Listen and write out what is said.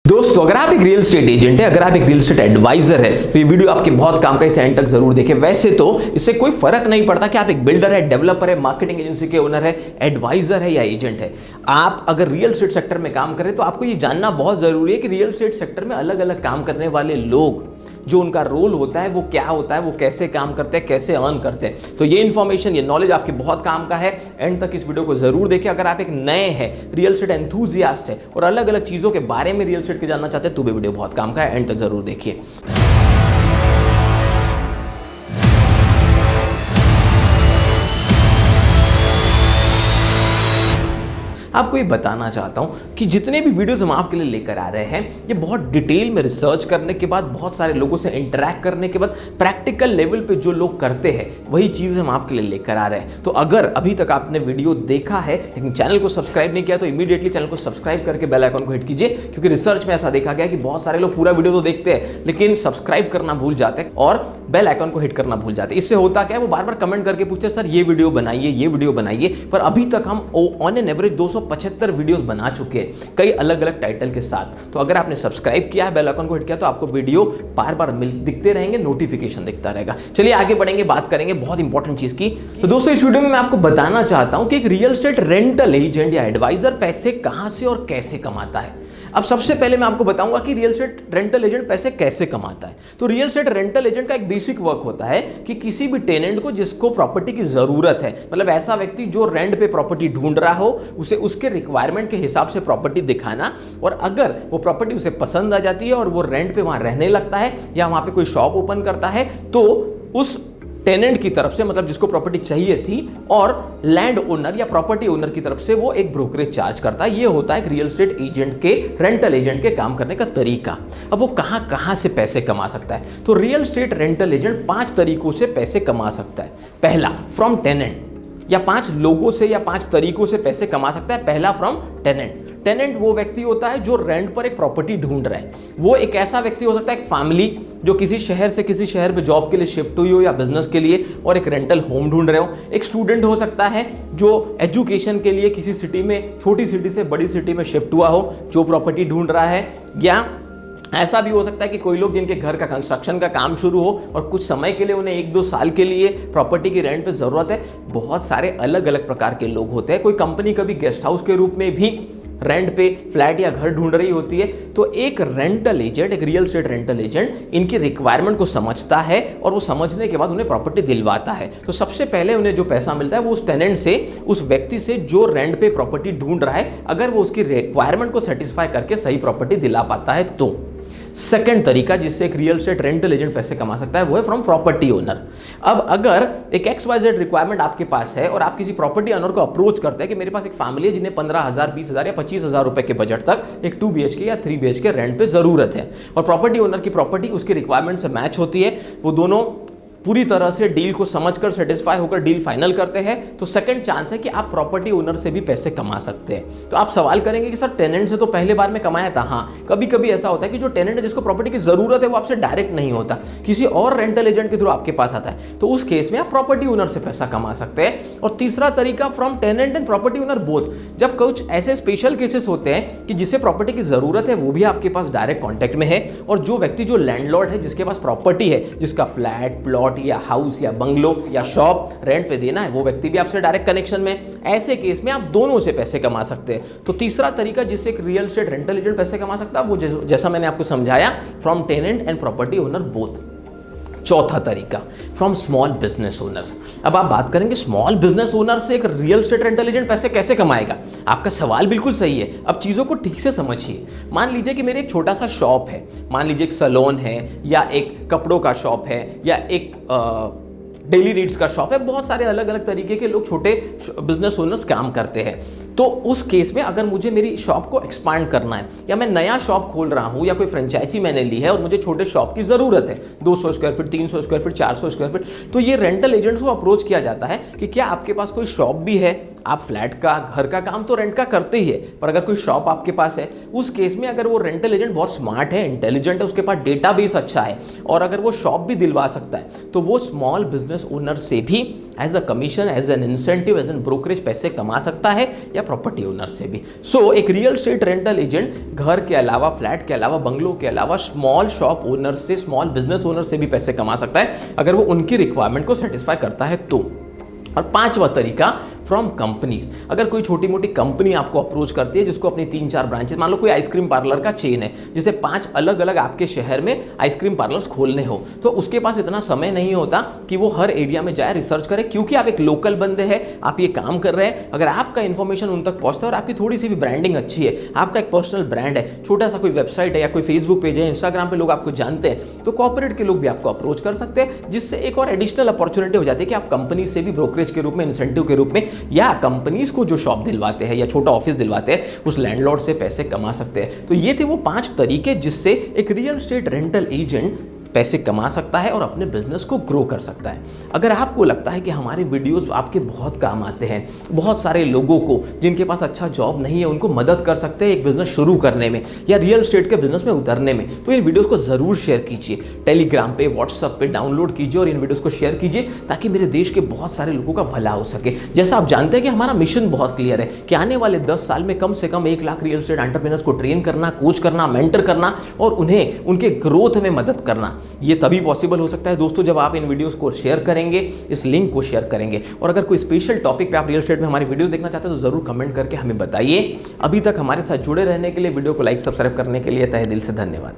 दोस्तों अगर आप एक रियल एस्टेट एजेंट है, अगर आप एक रियल एस्टेट एडवाइजर है तो ये वीडियो आपके बहुत काम का, इसे एंड तक जरूर देखें। वैसे तो इससे कोई फर्क नहीं पड़ता कि आप एक बिल्डर है, डेवलपर है, मार्केटिंग एजेंसी के ओनर है, एडवाइजर है या एजेंट है। आप अगर रियल एस्टेट सेक्टर में काम करें तो आपको ये जानना बहुत जरूरी है कि रियल एस्टेट सेक्टर में अलग अलग काम करने वाले लोग, जो उनका रोल होता है वो क्या होता है, वो कैसे काम करते हैं, कैसे अर्न करते हैं। तो ये इन्फॉर्मेशन, ये नॉलेज आपके बहुत काम का है। एंड तक इस वीडियो को जरूर देखें। अगर आप एक नए हैं, रियल एस्टेट एंथुसियास्ट है और अलग अलग चीजों के बारे में रियल एस्टेट के जानना चाहते हैं तो भी वीडियो बहुत काम का है। एंड तक जरूर देखिए। आपको ये बताना चाहता हूं कि जितने भी वीडियोस हम आपके लिए लेकर आ रहे हैं, ये बहुत डिटेल में रिसर्च करने के बाद, बहुत सारे लोगों से इंटरैक्ट करने के बाद, प्रैक्टिकल लेवल पे जो लोग करते हैं वही चीज़ हम आपके लिए लेकर आ रहे हैं। तो अगर अभी तक आपने वीडियो देखा है लेकिन चैनल को सब्सक्राइब नहीं किया तो इमीडिएटली चैनल को सब्सक्राइब करके बेल आइकन को हिट कीजिए, क्योंकि रिसर्च में ऐसा देखा गया कि बहुत सारे लोग पूरा वीडियो तो देखते हैं लेकिन सब्सक्राइब करना भूल जाते हैं और बेल आइकन को हिट करना भूल जाते हैं। इससे होता क्या है, वो बार बार कमेंट करके पूछते हैं सर ये वीडियो बनाइए, ये वीडियो बनाइए। पर अभी तक हम ऑन एन एवरेज 275 वीडियोस बना चुके हैं, कई अलग अलग टाइटल के साथ। तो अगर आपने सब्सक्राइब किया है, बेल आइकन को हिट किया, तो आपको वीडियो बार बार दिखते रहेंगे, नोटिफिकेशन दिखता रहेगा। चलिए आगे बढ़ेंगे, बात करेंगे बहुत इंपॉर्टेंट चीज की। तो दोस्तों इस वीडियो में मैं आपको बताना चाहता हूं कि एक रियल एस्टेट रेंटल एजेंट या एडवाइजर पैसे कहां से और कैसे कमाता है। अब सबसे पहले मैं आपको बताऊंगा कि रियल एस्टेट रेंटल एजेंट पैसे कैसे कमाता है। तो रियल एस्टेट रेंटल एजेंट का एक बेसिक वर्क होता है कि किसी भी टेनेंट को जिसको प्रॉपर्टी की जरूरत है, मतलब ऐसा व्यक्ति जो रेंट पे प्रॉपर्टी ढूंढ रहा हो, उसे उसके रिक्वायरमेंट के हिसाब से प्रॉपर्टी दिखाना, और अगर वो प्रॉपर्टी उसे पसंद आ जाती है और वो रेंट पे वहां रहने लगता है या वहां पे कोई शॉप ओपन करता है, तो उस टेनेंट की तरफ से, मतलब जिसको प्रॉपर्टी चाहिए थी, और लैंड ओनर या प्रॉपर्टी ओनर की तरफ से वो एक ब्रोकरेज चार्ज करता है। ये होता है एक रियल एस्टेट एजेंट के, रेंटल एजेंट के काम करने का तरीका। अब वो कहां से पैसे कमा सकता है, तो रियल एस्टेट रेंटल एजेंट 5 तरीकों से पैसे कमा सकता है। पहला, फ्रॉम टेनेंट, या 5 लोगों से या 5 तरीकों से पैसे कमा सकता है। पहला, फ्रॉम टेनेंट। टेनेंट वो व्यक्ति होता है जो रेंट पर एक प्रॉपर्टी ढूंढ रहा है। वो एक ऐसा व्यक्ति हो सकता है, एक फैमिली जो किसी शहर से किसी शहर में जॉब के लिए शिफ्ट हुई हो या बिजनेस के लिए और एक रेंटल होम ढूंढ रहे हो। एक स्टूडेंट हो सकता है जो एजुकेशन के लिए किसी सिटी में, छोटी सिटी से बड़ी सिटी में शिफ्ट हुआ हो, जो प्रॉपर्टी ढूंढ रहा है। या ऐसा भी हो सकता है कि कोई लोग जिनके घर का कंस्ट्रक्शन का काम शुरू हो और कुछ समय के लिए उन्हें 1-2 साल के लिए प्रॉपर्टी की रेंट पे जरूरत है। बहुत सारे अलग अलग प्रकार के लोग होते हैं। कोई कंपनी कभी गेस्ट हाउस के रूप में भी रेंट पे फ्लैट या घर ढूंढ रही होती है। तो एक रेंटल एजेंट, एक रियल एस्टेट रेंटल एजेंट इनकी रिक्वायरमेंट को समझता है और वो समझने के बाद उन्हें प्रॉपर्टी दिलवाता है। तो सबसे पहले उन्हें जो पैसा मिलता है वो उस टेनेंट से, उस व्यक्ति से जो रेंट पे प्रॉपर्टी ढूंढ रहा है, अगर वो उसकी रिक्वायरमेंट को सेटिस्फाई करके सही प्रॉपर्टी दिला पाता है तो। सेकंड तरीका जिससे एक रियल एस्टेट रेंटल एजेंट पैसे कमा सकता है वो है फ्रॉम प्रॉपर्टी ओनर। अब अगर एक XYZ रिक्वायरमेंट आपके पास है और आप किसी प्रॉपर्टी ओनर को अप्रोच करते हैं कि मेरे पास एक फैमिली है जिन्हें 15,000, 20,000 या 25,000 रुपए के बजट तक एक 2 BHK या 3 BHK रेंट पे जरूरत है, और प्रॉपर्टी ओनर की प्रॉपर्टी उसकी रिक्वायरमेंट से मैच होती है, वो दोनों पूरी तरह से डील को समझकर सेटिस्फाई होकर डील फाइनल करते हैं, तो सेकंड चांस है कि आप प्रॉपर्टी ओनर से भी पैसे कमा सकते हैं। तो आप सवाल करेंगे कि सर टेनेंट से तो पहले बार में कमाया था। हाँ, कभी कभी ऐसा होता है कि जो टेनेंट है जिसको प्रॉपर्टी की जरूरत है वो आपसे डायरेक्ट नहीं होता, किसी और रेंटल एजेंट के थ्रू आपके पास आता है, तो उस केस में आप प्रॉपर्टी ओनर से पैसा कमा सकते हैं। और तीसरा तरीका, from tenant and property owner both. जब कुछ ऐसे स्पेशल केसेस होते हैं कि जिसे प्रॉपर्टी की जरूरत है वो भी आपके पास डायरेक्ट कॉन्टेक्ट में है, और जो व्यक्ति, जो लैंडलॉर्ड है, जिसके पास प्रॉपर्टी है, जिसका फ्लैट, प्लॉट या हाउस या बंगलो या शॉप रेंट पे देना है, वो व्यक्ति भी आपसे डायरेक्ट कनेक्शन में, ऐसे केस में आप दोनों से पैसे कमा सकते हैं। तो तीसरा तरीका जिससे एक रियल एस्टेट रेंटल एजेंट पैसे कमा सकता है वो जैसा मैंने आपको समझाया, from tenant and property owner both. चौथा तरीका, फ्रॉम स्मॉल बिजनेस ओनर्स। अब आप बात करेंगे स्मॉल बिजनेस ओनर से एक रियल एस्टेट रेंटल एजेंट पैसे कैसे कमाएगा। आपका सवाल बिल्कुल सही है। अब चीज़ों को ठीक से समझिए। मान लीजिए कि मेरे एक छोटा सा शॉप है, मान लीजिए एक सैलून है या एक कपड़ों का शॉप है या एक डेली नीड्स का शॉप है। बहुत सारे अलग अलग तरीके के लोग, छोटे बिजनेस ओनर्स काम करते हैं। तो उस केस में अगर मुझे मेरी शॉप को एक्सपांड करना है या मैं नया शॉप खोल रहा हूं या कोई फ्रेंचाइजी मैंने ली है और मुझे छोटे शॉप की ज़रूरत है, 200 square feet, 300 square feet, 400 square feet, तो ये रेंटल एजेंट्स को अप्रोच किया जाता है कि क्या आपके पास कोई शॉप भी है, आप फ्लैट का, घर का काम तो रेंट का करते ही है, पर अगर कोई शॉप आपके पास है, उस केस में अगर वो रेंटल एजेंट बहुत स्मार्ट है, इंटेलिजेंट है, उसके पास डेटाबेस अच्छा है और अगर वो शॉप भी दिलवा सकता है, तो वो स्मॉल बिजनेस ओनर से भी as a commission, as an incentive, as an brokerage पैसे कमा सकता है, या प्रॉपर्टी ओनर से भी। सो एक रियल एस्टेट रेंटल एजेंट घर के अलावा, फ्लैट के अलावा, बंगलों के अलावा स्मॉल शॉप ओनर से, स्मॉल बिजनेस ओनर से भी पैसे कमा सकता है अगर वो उनकी रिक्वायरमेंट को सेटिस्फाई करता है तो। और पांचवा तरीका, फ्रॉम कंपनीज। अगर कोई छोटी मोटी कंपनी आपको अप्रोच करती है जिसको अपनी 3-4 ब्रांचेस, मान लो कोई आइसक्रीम पार्लर का चेन है जिसे 5 अलग अलग आपके शहर में आइसक्रीम पार्लर्स खोलने हो, तो उसके पास इतना समय नहीं होता कि वो हर एरिया में जाए, रिसर्च करे, क्योंकि आप एक लोकल बंदे हैं, आप ये काम कर रहे हैं। अगर आपका इन्फॉर्मेशन उन तक पहुंचता है और आपकी थोड़ी सी भी ब्रांडिंग अच्छी है, आपका एक पर्सनल ब्रांड है, छोटा सा कोई वेबसाइट है या कोई फेसबुक पेज है, इंस्टाग्राम पे लोग आपको जानते हैं, तो कॉर्पोरेट के लोग भी आपको अप्रोच कर सकते हैं, जिससे एक और एडिशनल अपॉर्चुनिटी हो जाती है कि आप कंपनी से भी ब्रोकरेज के रूप में, इंसेंटिव के रूप में, या कंपनी को जो शॉप दिलवाते हैं या छोटा ऑफिस दिलवाते हैं, उस लैंडलॉर्ड से पैसे कमा सकते हैं। तो ये थे वो 5 तरीके जिससे एक रियल एस्टेट रेंटल एजेंट पैसे कमा सकता है और अपने बिजनेस को ग्रो कर सकता है। अगर आपको लगता है कि हमारे वीडियोस आपके बहुत काम आते हैं, बहुत सारे लोगों को जिनके पास अच्छा जॉब नहीं है उनको मदद कर सकते हैं एक बिजनेस शुरू करने में या रियल एस्टेट के बिजनेस में उतरने में, तो इन वीडियोस को जरूर शेयर कीजिए। टेलीग्राम पे, व्हाट्सएप पे डाउनलोड कीजिए और इन वीडियोस को शेयर कीजिए ताकि मेरे देश के बहुत सारे लोगों का भला हो सके। जैसा आप जानते हैं कि हमारा मिशन बहुत क्लियर है कि आने वाले 10 साल में कम से कम 1 लाख रियल एस्टेट एंटरप्रेन्योर्स को ट्रेन करना, कोच करना, मेंटर करना और उन्हें उनके ग्रोथ में मदद करना। ये तभी पॉसिबल हो सकता है दोस्तों जब आप इन वीडियोस को शेयर करेंगे, इस लिंक को शेयर करेंगे। और अगर कोई स्पेशल टॉपिक पे आप रियल एस्टेट में हमारी वीडियोस देखना चाहते हैं तो जरूर कमेंट करके हमें बताइए। अभी तक हमारे साथ जुड़े रहने के लिए, वीडियो को लाइक, सब्सक्राइब करने के लिए तहे दिल से धन्यवाद।